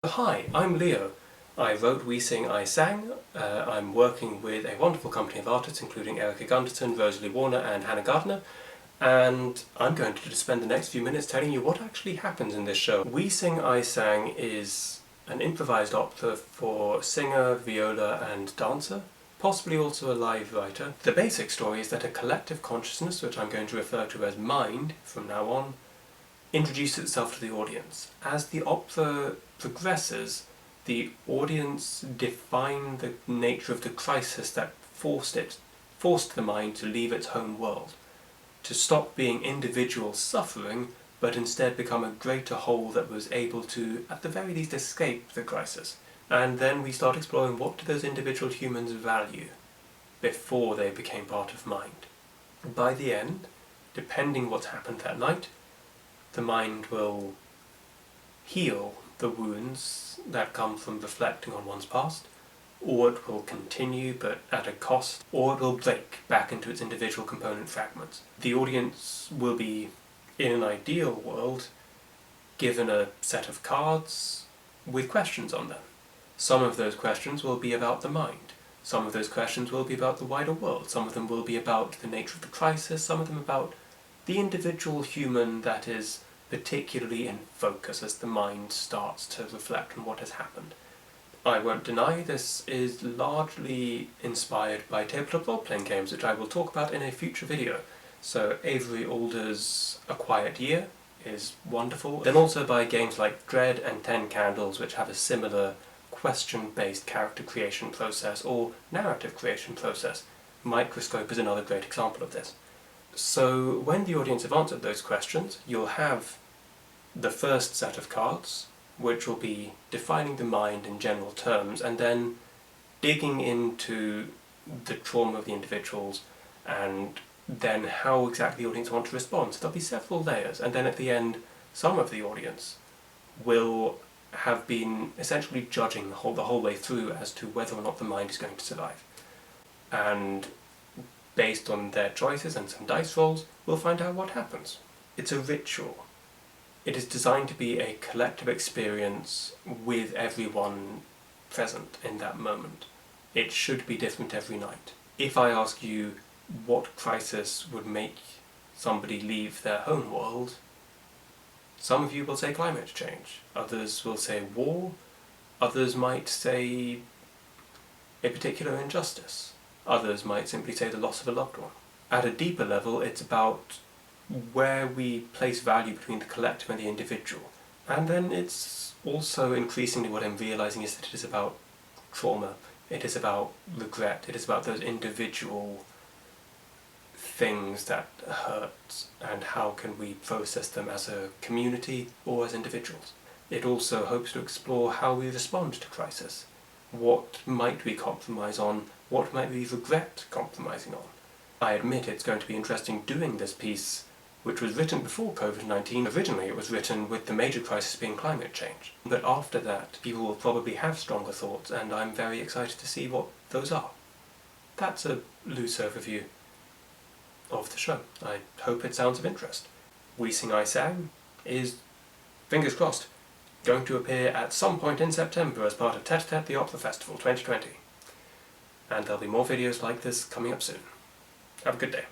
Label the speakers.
Speaker 1: Hi, I'm Leo. I wrote We Sing, I Sang. I'm working with a wonderful company of artists including Erica Gunderson, Rosalie Warner and Hannah Gardner, and I'm going to just spend the next few minutes telling you what actually happens in this show. We Sing, I Sang is an improvised opera for singer, viola and dancer, possibly also a live writer. The basic story is that a collective consciousness, which I'm going to refer to as mind from now on, introduces itself to the audience. As the opera progresses, the audience define the nature of the crisis that forced the mind to leave its home world, to stop being individual suffering, but instead become a greater whole that was able to, at the very least, escape the crisis. And then we start exploring what do those individual humans value before they became part of mind. By the end, depending what's happened that night, the mind will heal the wounds that come from reflecting on one's past, or it will continue but at a cost, or it will break back into its individual component fragments. The audience will be, in an ideal world, given a set of cards with questions on them. Some of those questions will be about the mind. Some of those questions will be about the wider world. Some of them will be about the nature of the crisis. Some of them about the individual human that is particularly in focus as the mind starts to reflect on what has happened. I won't deny this is largely inspired by tabletop role-playing games, which I will talk about in a future video. So Avery Alder's A Quiet Year is wonderful. Then also by games like Dread and 10 Candles, which have a similar question-based character creation process or narrative creation process. Microscope is another great example of this. So when the audience have answered those questions, you'll have the first set of cards, which will be defining the mind in general terms, and then digging into the trauma of the individuals, and then how exactly the audience want to respond. So there'll be several layers, and then at the end, some of the audience will have been essentially judging the whole way through as to whether or not the mind is going to survive. And based on their choices and some dice rolls, we'll find out what happens. It's a ritual. It is designed to be a collective experience with everyone present in that moment. It should be different every night. If I ask you what crisis would make somebody leave their home world, some of you will say climate change, others will say war, others might say a particular injustice. Others might simply say the loss of a loved one. At a deeper level, it's about where we place value between the collective and the individual. And then it's also increasingly what I'm realizing is that it is about trauma, it is about regret, it is about those individual things that hurt and how can we process them as a community or as individuals. It also hopes to explore how we respond to crisis. What might we compromise on? What might we regret compromising on? I admit it's going to be interesting doing this piece, which was written before COVID-19. Originally it was written with the major crisis being climate change. But after that, people will probably have stronger thoughts, and I'm very excited to see what those are. That's a loose overview of the show. I hope it sounds of interest. We Sing, I Sang is, fingers crossed, going to appear at some point in September as part of Tête, the Opera Festival 2020. And there'll be more videos like this coming up soon. Have a good day.